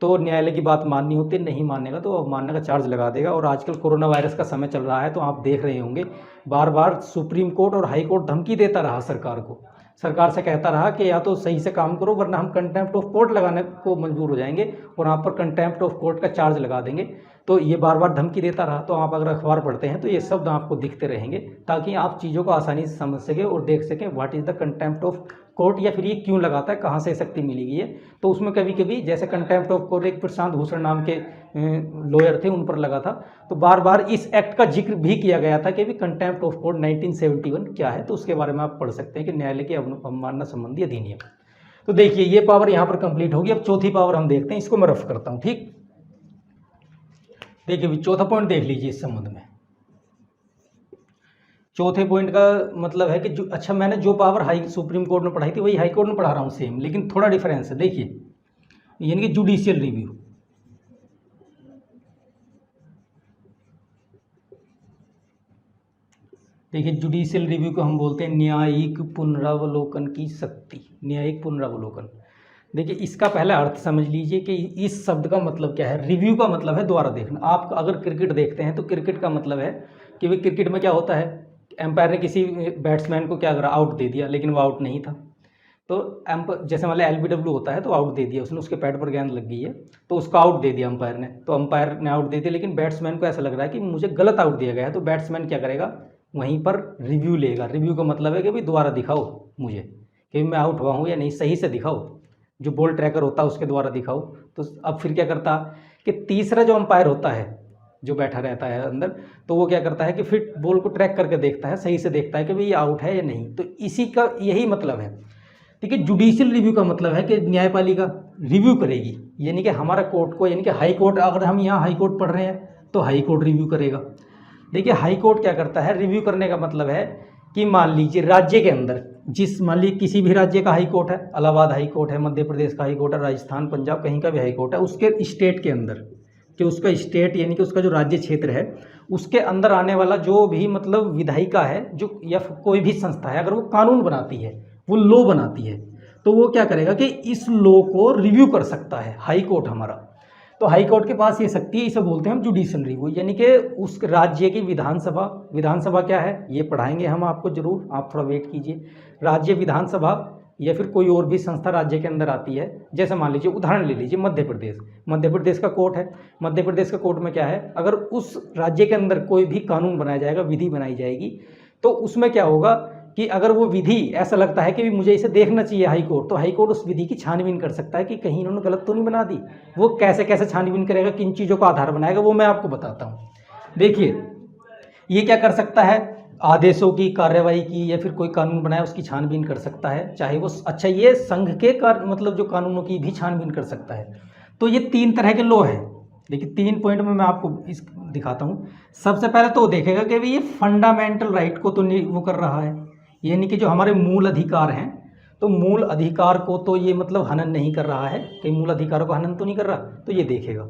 तो न्यायालय की बात माननी होती है, नहीं मानेगा तो मानने का चार्ज लगा देगा। और आजकल कोरोना वायरस का समय चल रहा है तो आप देख रहे होंगे बार बार सुप्रीम कोर्ट और हाई कोर्ट धमकी देता रहा सरकार को, सरकार से कहता रहा कि या तो सही से काम करो वरना हम कंटेम्प्ट ऑफ कोर्ट लगाने को मंजूर हो जाएंगे और आप पर कंटेम्प्ट ऑफ कोर्ट का चार्ज लगा देंगे। तो ये बार बार धमकी देता रहा। तो आप अगर अखबार पढ़ते हैं तो ये शब्द आपको दिखते रहेंगे ताकि आप चीज़ों को आसानी से समझ सकें और देख सकें what is the contempt of court, या फिर ये क्यों लगाता है, कहाँ से शक्ति मिली गई है। तो उसमें कभी कभी जैसे कंटेम्प्ट ऑफ कोर्ट एक प्रशांत भूषण नाम के लॉयर थे उन पर लगा था, तो बार बार इस एक्ट का जिक्र भी किया गया था कि भी कंटेम्प्ट ऑफ कोर्ट 1971 क्या है। तो उसके बारे में आप पढ़ सकते हैं कि न्यायालय की अवमानना संबंधी अधिनियम। तो देखिए ये पावर यहाँ पर कंप्लीट होगी। अब चौथी पावर हम देखते हैं, इसको मैं रफ करता हूँ। ठीक, देखिए चौथा पॉइंट देख लीजिए इस संबंध में। चौथे पॉइंट का मतलब है कि जो अच्छा मैंने जो पावर हाई सुप्रीम कोर्ट में पढ़ाई थी वही हाई कोर्ट में पढ़ा रहा हूँ सेम, लेकिन थोड़ा डिफरेंस है। देखिए यानी कि जुडिशियल रिव्यू। देखिए जुडिशियल रिव्यू को हम बोलते हैं न्यायिक पुनरावलोकन की शक्ति, न्यायिक पुनरावलोकन। देखिए इसका पहला अर्थ समझ लीजिए कि इस शब्द का मतलब क्या है। रिव्यू का मतलब है दोबारा देखना। आप अगर क्रिकेट देखते हैं तो क्रिकेट का मतलब है कि भाई क्रिकेट में क्या होता है, एम्पायर ने किसी बैट्समैन को क्या करा, आउट दे दिया, लेकिन वो आउट नहीं था। तो जैसे मान लिया LBW होता है तो आउट दे दिया उसने, उसके पैड पर गेंद लग गई है तो उसको आउट दे दिया अंपायर ने। तो अंपायर ने आउट दे दिया, लेकिन बैट्समैन को ऐसा लग रहा है कि मुझे गलत आउट दिया गया है, तो बैट्समैन क्या करेगा, वहीं पर रिव्यू लेगा। रिव्यू का मतलब है कि भाई दोबारा दिखाओ मुझे कि मैं आउट हुआ हूँ या नहीं, सही से दिखाओ, जो बॉल ट्रैकर होता है उसके द्वारा दिखाओ। तो अब फिर क्या करता कि तीसरा जो अंपायर होता है जो बैठा रहता है अंदर, तो वो क्या करता है कि फिर बॉल को ट्रैक करके देखता है, सही से देखता है कि भाई ये आउट है या नहीं। तो इसी का यही मतलब है। देखिए जुडिशियल रिव्यू का मतलब है कि न्यायपालिका रिव्यू करेगी, यानी कि हमारा कोर्ट को, यानी कि हाई कोर्ट, अगर हम यहाँ हाई कोर्ट पढ़ रहे हैं तो हाई कोर्ट रिव्यू करेगा। देखिए हाई कोर्ट क्या करता है, रिव्यू करने का मतलब है कि मान लीजिए राज्य के अंदर मान लीजिए किसी भी राज्य का हाई कोर्ट है, इलाहाबाद हाई कोर्ट है, मध्य प्रदेश का हाई कोर्ट है, राजस्थान, पंजाब, कहीं का भी हाई कोर्ट है, उसके स्टेट के अंदर कि उसका स्टेट यानी कि उसका जो राज्य क्षेत्र है उसके अंदर आने वाला जो भी मतलब विधायिका है जो या कोई भी संस्था है, अगर वो कानून बनाती है, वो लॉ बनाती है, तो वो क्या करेगा कि इस लॉ को रिव्यू कर सकता है हाई कोर्ट हमारा। तो हाई कोर्ट के पास ये शक्ति है, इसे बोलते हैं हम जुडिशियल रिव्यू, यानी कि उस राज्य की विधानसभा। विधानसभा क्या है ये पढ़ाएंगे हम आपको जरूर, आप थोड़ा वेट कीजिए। राज्य विधानसभा या फिर कोई और भी संस्था राज्य के अंदर आती है, जैसे मान लीजिए उदाहरण ले लीजिए मध्य प्रदेश, मध्य प्रदेश का कोर्ट है। मध्य प्रदेश का कोर्ट में क्या है, अगर उस राज्य के अंदर कोई भी कानून बनाया जाएगा, विधि बनाई जाएगी, तो उसमें क्या होगा कि अगर वो विधि ऐसा लगता है कि भी मुझे इसे देखना चाहिए हाई कोर्ट, तो हाई कोर्ट उस विधि की छानबीन कर सकता है कि कहीं इन्होंने गलत तो नहीं बना दी। वो कैसे कैसे छानबीन करेगा, किन चीज़ों का आधार बनाएगा, वो मैं आपको बताता हूँ। देखिए ये क्या कर सकता है, आदेशों की, कार्यवाही की, या फिर कोई कानून बनाया उसकी छानबीन कर सकता है, चाहे वो अच्छा ये संघ के मतलब जो कानूनों की भी छानबीन कर सकता है। तो ये 3 तरह के लॉ हैं। देखिए 3 पॉइंट में मैं आपको इस दिखाता हूँ। सबसे पहले तो देखेगा कि भाई ये फंडामेंटल राइट को तो नहीं वो कर रहा है, यानी कि जो हमारे मूल अधिकार हैं, तो मूल अधिकार को तो ये मतलब हनन नहीं कर रहा है, कहीं मूल अधिकारों को हनन तो नहीं कर रहा, तो ये देखेगा।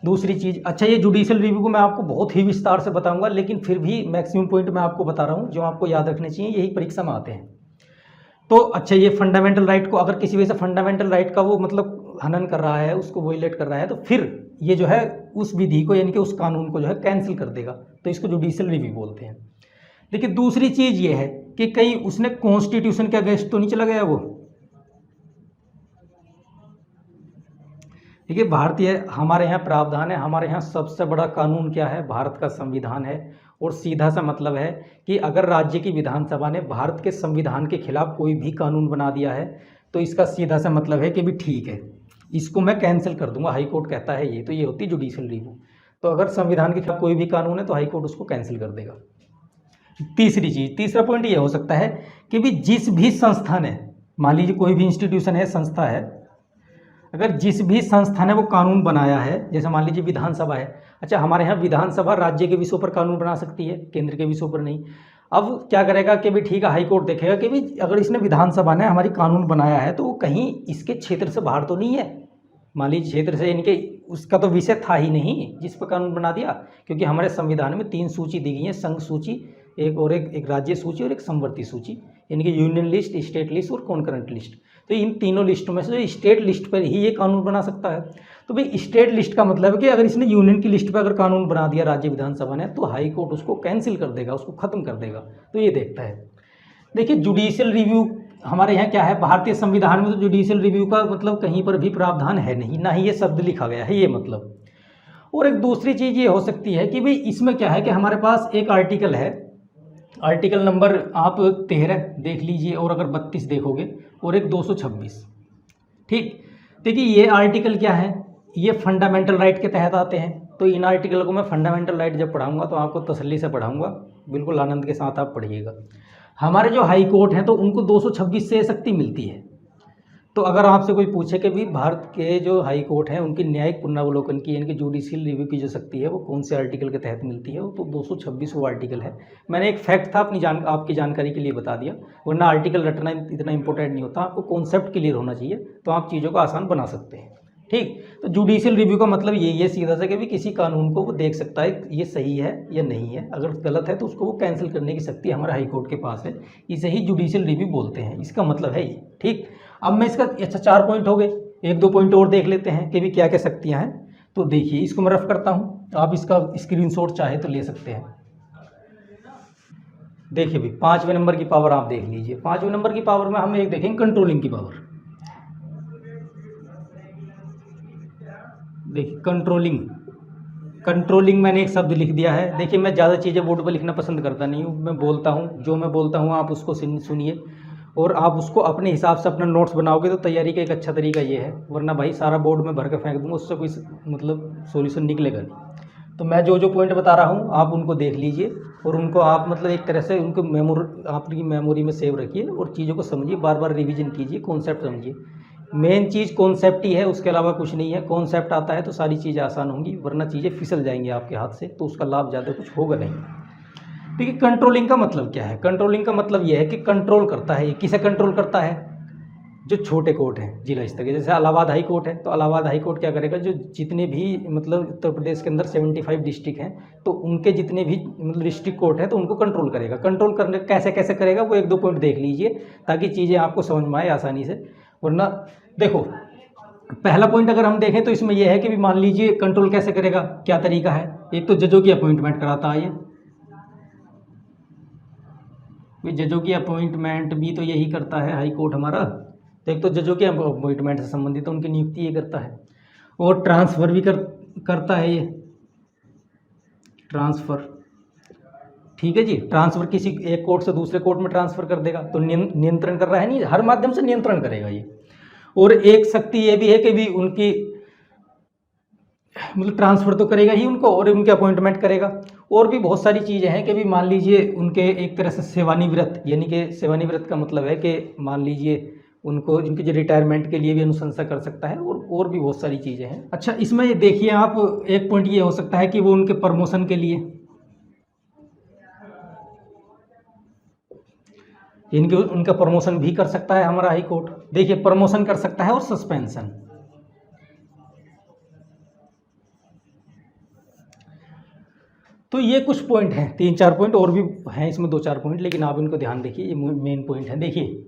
दूसरी चीज़, अच्छा ये जुडिशियल रिव्यू को मैं आपको बहुत ही विस्तार से बताऊंगा, लेकिन फिर भी मैक्सिमम पॉइंट मैं आपको बता रहा हूँ जो आपको याद रखने चाहिए, यही परीक्षा में आते हैं। तो अच्छा ये फंडामेंटल राइट को अगर किसी वजह से फंडामेंटल राइट का वो मतलब हनन कर रहा है, उसको वोलेट कर रहा है, तो फिर ये जो है उस विधि को यानी कि उस कानून को जो है कैंसिल कर देगा, तो इसको जुडिशियल रिव्यू बोलते हैं। देखिए दूसरी चीज़ ये है कि कहीं उसने कॉन्स्टिट्यूशन के अगेंस्ट तो नहीं चला गया वो। देखिए भारतीय हमारे यहाँ प्रावधान है, हमारे यहाँ सबसे बड़ा कानून क्या है, भारत का संविधान है। और सीधा सा मतलब है कि अगर राज्य की विधानसभा ने भारत के संविधान के खिलाफ कोई भी कानून बना दिया है, तो इसका सीधा सा मतलब है कि भी ठीक है, इसको मैं कैंसिल कर दूंगा, हाई कोर्ट कहता है ये, तो ये होती है जुडिशियल रिव्यू। तो अगर संविधान के खिलाफ कोई भी कानून है तो हाई कोर्ट उसको कैंसिल कर देगा। तीसरी चीज़, तीसरा पॉइंट ये हो सकता है कि भी जिस भी संस्था ने, मान लीजिए कोई भी इंस्टीट्यूशन है, संस्था है, अगर जिस भी संस्था ने वो कानून बनाया है, जैसे मान लीजिए विधानसभा है, अच्छा हमारे यहाँ विधानसभा राज्य के विषयों पर कानून बना सकती है, केंद्र के विषयों पर नहीं। अब क्या करेगा कि भी ठीक है, हाई कोर्ट देखेगा कि भी अगर इसने विधानसभा ने हमारी कानून बनाया है तो वो कहीं इसके क्षेत्र से बाहर तो नहीं है। मान लीजिए क्षेत्र से, इनके उसका तो विषय था ही नहीं जिस पर कानून बना दिया, क्योंकि हमारे संविधान में 3 सूची दी गई है, संघ सूची, एक राज्य सूची और एक समवर्ती सूची, यानी कि यूनियन लिस्ट, स्टेट लिस्ट और कॉन्करेंट लिस्ट। तो इन तीनों लिस्टों में से जो स्टेट लिस्ट पर ही ये कानून बना सकता है। तो भाई स्टेट लिस्ट का मतलब है कि अगर इसने यूनियन की लिस्ट पर अगर कानून बना दिया राज्य विधानसभा ने, तो हाई कोर्ट उसको कैंसिल कर देगा, उसको खत्म कर देगा। तो ये देखता है। देखिए जुडिशियल रिव्यू हमारे यहाँ क्या है, भारतीय संविधान में तो जुडिशियल रिव्यू का मतलब कहीं पर भी प्रावधान है नहीं, ना ही ये शब्द लिखा गया है ये मतलब। और एक दूसरी चीज़ ये हो सकती है कि भाई इसमें क्या है कि हमारे पास एक आर्टिकल है, आर्टिकल नंबर आप 13 देख लीजिए, और अगर 32 देखोगे, और एक 226। ठीक, देखिए ये आर्टिकल क्या है, ये फंडामेंटल राइट के तहत आते हैं। तो इन आर्टिकल को मैं फंडामेंटल राइट जब पढ़ाऊंगा तो आपको तसल्ली से पढ़ाऊंगा, बिल्कुल आनंद के साथ आप पढ़िएगा। हमारे जो हाई कोर्ट हैं तो उनको 226 से शक्ति मिलती है। तो अगर आपसे कोई पूछे कि भी भारत के जो हाई कोर्ट हैं उनकी न्यायिक पुनरावलोकन की, यानी कि जुडिशियल रिव्यू की जो शक्ति है वो कौन से आर्टिकल के तहत मिलती है, वो तो 226 वो आर्टिकल है। मैंने एक फैक्ट था आपकी जानकारी के लिए बता दिया, वरना आर्टिकल रटना इतना इंपॉर्टेंट नहीं होता, आपको कॉन्सेप्ट क्लियर होना चाहिए, तो आप चीज़ों को आसान बना सकते हैं। ठीक, तो जुडिशियल रिव्यू का मतलब यही है सीधा सा कि भी किसी कानून को वो देख सकता है ये सही है या नहीं है, अगर गलत है तो उसको वो कैंसिल करने की शक्ति हमारे हाई कोर्ट के पास है, इसे ही जुडिशियल रिव्यू बोलते हैं, इसका मतलब है ये। ठीक, अब मैं इसका, अच्छा 4 पॉइंट हो गए, 1-2 पॉइंट और देख लेते हैं कि भी क्या क्या शक्तियाँ हैं। तो देखिए इसको मैं रफ करता हूँ, आप इसका स्क्रीनशॉट चाहे तो ले सकते हैं। देखिए भाई 5वें नंबर की पावर आप देख लीजिए, 5वें नंबर की पावर में हम एक देखेंगे कंट्रोलिंग की पावर। देखिए कंट्रोलिंग मैंने एक शब्द लिख दिया है। देखिए मैं ज़्यादा चीज़ें बोर्ड पर लिखना पसंद करता नहीं हूँ, मैं बोलता हूँ, जो मैं बोलता हूँ आप उसको सुनिए, और आप उसको अपने हिसाब से अपना नोट्स बनाओगे तो तैयारी का एक अच्छा तरीका ये है, वरना भाई सारा बोर्ड में भर के फेंक दूंगा, उससे कोई मतलब सॉल्यूशन निकलेगा नहीं। तो मैं जो जो पॉइंट बता रहा हूँ आप उनको देख लीजिए, और उनको आप मतलब एक तरह से उनको आपकी मेमोरी में सेव रखिए, और चीज़ों को समझिए, बार बार रिवीजन कीजिए, कॉन्सेप्ट समझिए। मेन चीज़ कॉन्सेप्ट ही है, उसके अलावा कुछ नहीं है। कॉन्सेप्ट आता है तो सारी चीज़ें आसान होंगी, वरना चीज़ें फिसल जाएंगी आपके हाथ से, तो उसका लाभ ज़्यादा कुछ होगा नहीं। देखिए कंट्रोलिंग का मतलब क्या है, कंट्रोलिंग का मतलब यह है कि कंट्रोल करता है। ये किसे कंट्रोल करता है, जो छोटे कोर्ट हैं जिला स्तर के, जैसे इलाहाबाद हाई कोर्ट है, तो इलाहाबाद हाई कोर्ट क्या करेगा, जो जितने भी मतलब उत्तर प्रदेश के अंदर 75 डिस्ट्रिक्ट हैं, तो उनके जितने भी मतलब डिस्ट्रिक्ट कोर्ट है तो उनको कंट्रोल करेगा। कंट्रोल करने कैसे कैसे करेगा वो 1-2 पॉइंट देख लीजिए, ताकि चीज़ें आपको समझ में आए आसानी से। वरना देखो पहला पॉइंट अगर हम देखें तो इसमें यह है कि भी मान लीजिए कंट्रोल कैसे करेगा, क्या तरीका है। एक तो जजों की अपॉइंटमेंट कराता है ये, जजों की अपॉइंटमेंट भी तो यही करता है हाई कोर्ट हमारा। तो एक तो जजों के अपॉइंटमेंट से संबंधित है, उनकी नियुक्ति ये करता है, और ट्रांसफ़र भी करता है ये, ट्रांसफ़र। ठीक है जी, ट्रांसफ़र किसी एक कोर्ट से दूसरे कोर्ट में ट्रांसफ़र कर देगा, तो नियंत्रण कर रहा है, नहीं हर माध्यम से नियंत्रण करेगा ये। और एक शक्ति ये भी है कि भी उनकी मतलब ट्रांसफ़र तो करेगा ही उनको, और उनके अपॉइंटमेंट करेगा। और भी बहुत सारी चीज़ें हैं कि भी मान लीजिए उनके एक तरह से सेवानिवृत्त, यानी कि सेवानिवृत्त का मतलब है कि मान लीजिए उनको उनकी जो रिटायरमेंट के लिए भी अनुशंसा कर सकता है, और भी बहुत सारी चीज़ें हैं। अच्छा, इसमें ये देखिए आप, एक पॉइंट ये हो सकता है कि वो उनके प्रमोशन के लिए, इनके उनका प्रमोशन भी कर सकता है हमारा हाई कोर्ट। देखिए, प्रमोशन कर सकता है और सस्पेंशन। तो ये कुछ पॉइंट हैं, 3-4 पॉइंट और भी हैं इसमें, 2-4 पॉइंट, लेकिन आप इनको ध्यान देखिए, ये मेन पॉइंट है। देखिए,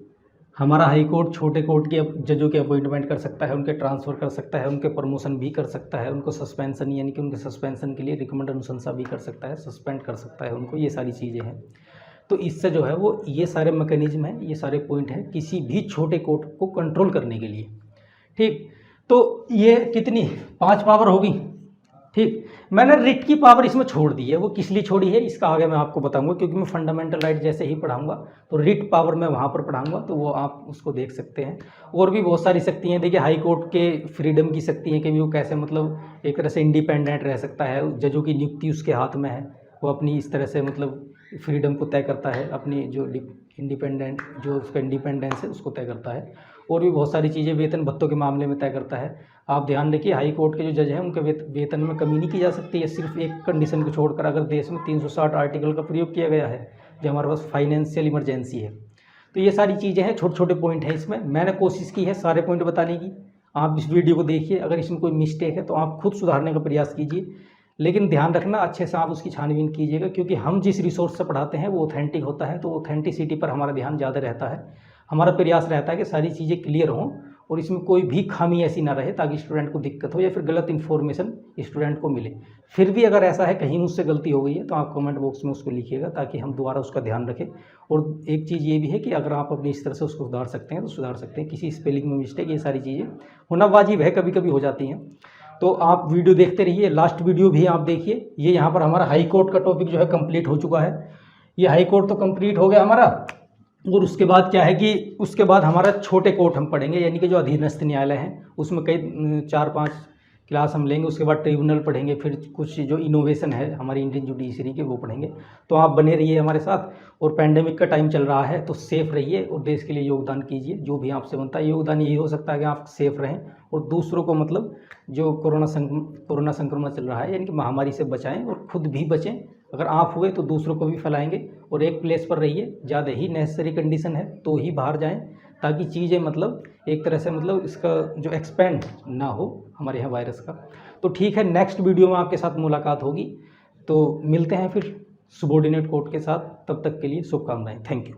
हमारा हाई कोर्ट छोटे कोर्ट के जजों के अपॉइंटमेंट कर सकता है, उनके ट्रांसफ़र कर सकता है, उनके प्रमोशन भी कर सकता है, उनको सस्पेंशन यानी कि उनके सस्पेंशन के लिए रिकमेंड अनुशंसा भी कर सकता है, सस्पेंड कर सकता है उनको, ये सारी चीज़ें हैं। तो इससे जो है वो ये सारे मैकेनिज्म हैं, ये सारे पॉइंट हैं किसी भी छोटे कोर्ट को कंट्रोल करने के लिए। ठीक, तो ये कितनी 5 पावर होगी। ठीक, मैंने रिट की पावर इसमें छोड़ दी है, वो किस लिए छोड़ी है इसका आगे मैं आपको बताऊंगा, क्योंकि मैं फंडामेंटल राइट जैसे ही पढ़ाऊंगा तो रिट पावर मैं वहाँ पर पढ़ाऊंगा, तो वो आप उसको देख सकते हैं। और भी बहुत सारी शक्तियाँ हैं। देखिए, हाई कोर्ट के फ्रीडम की शक्ति है कि वो कैसे मतलब एक तरह से इंडिपेंडेंट रह सकता है, जजों की नियुक्ति उसके हाथ में है, वो अपनी इस तरह से मतलब फ्रीडम को तय करता है, अपनी जो इंडिपेंडेंट जो उसका इंडिपेंडेंस है उसको तय करता है। और भी बहुत सारी चीज़ें वेतन भत्तों के मामले में तय करता है। आप ध्यान रखिए, हाई कोर्ट के जो जज हैं उनके वेतन में कमी नहीं की जा सकती है, सिर्फ एक कंडीशन को छोड़कर, अगर देश में 360 आर्टिकल का प्रयोग किया गया है, जो हमारे पास फाइनेंशियल इमरजेंसी है। तो ये सारी चीज़ें हैं, छोटे छोटे पॉइंट हैं इसमें, मैंने कोशिश की है सारे पॉइंट बताने की। आप इस वीडियो को देखिए, अगर इसमें कोई मिस्टेक है तो आप खुद सुधारने का प्रयास कीजिए, लेकिन ध्यान रखना अच्छे से आप उसकी छानबीन कीजिएगा, क्योंकि हम जिस रिसोर्स से पढ़ाते हैं वो ऑथेंटिक होता है, तो ऑथेंटिसिटी पर हमारा ध्यान ज़्यादा रहता है। हमारा प्रयास रहता है कि सारी चीज़ें क्लियर हों और इसमें कोई भी खामी ऐसी ना रहे ताकि स्टूडेंट को दिक्कत हो या फिर गलत इन्फॉर्मेशन स्टूडेंट को मिले। फिर भी अगर ऐसा है कहीं मुझसे गलती हो गई है तो आप कमेंट बॉक्स में उसको लिखिएगा, ताकि हम दोबारा उसका ध्यान रखें। और एक चीज़ ये भी है कि अगर आप अपनी इस तरह से उसको सुधार सकते हैं तो सुधार सकते हैं, किसी स्पेलिंग में मिस्टेक, ये सारी चीज़ें होना वाजिब है, कभी कभी हो जाती हैं। तो आप वीडियो देखते रहिए, लास्ट वीडियो भी आप देखिए। ये यहाँ पर हमारा हाई कोर्ट का टॉपिक जो है कंप्लीट हो चुका है। ये हाई कोर्ट तो कंप्लीट हो गया हमारा, और उसके बाद क्या है कि उसके बाद हमारा छोटे कोर्ट हम पढ़ेंगे, यानी कि जो अधीनस्थ न्यायालय हैं उसमें कई 4-5 क्लास हम लेंगे। उसके बाद ट्रिब्यूनल पढ़ेंगे, फिर कुछ जो इनोवेशन है हमारी इंडियन जुडिशरी के वो पढ़ेंगे। तो आप बने रहिए हमारे साथ। और पैंडेमिक का टाइम चल रहा है तो सेफ़ रहिए और देश के लिए योगदान कीजिए, जो भी आपसे बनता है। योगदान यही हो सकता है कि आप सेफ़ रहें और दूसरों को मतलब जो कोरोना संक्रमण चल रहा है यानी कि महामारी से बचाएं और खुद भी बचें। अगर आप हुए तो दूसरों को भी फैलाएंगे। और एक प्लेस पर रहिए, ज़्यादा ही नेसेसरी कंडीशन है तो ही बाहर जाएं, ताकि चीज़ें मतलब एक तरह से मतलब इसका जो एक्सपेंड ना हो हमारे यहाँ वायरस का। तो ठीक है, नेक्स्ट वीडियो में आपके साथ मुलाकात होगी, तो मिलते हैं फिर सबॉर्डिनेट कोर्ट के साथ। तब तक के लिए शुभकामनाएं। Thank you.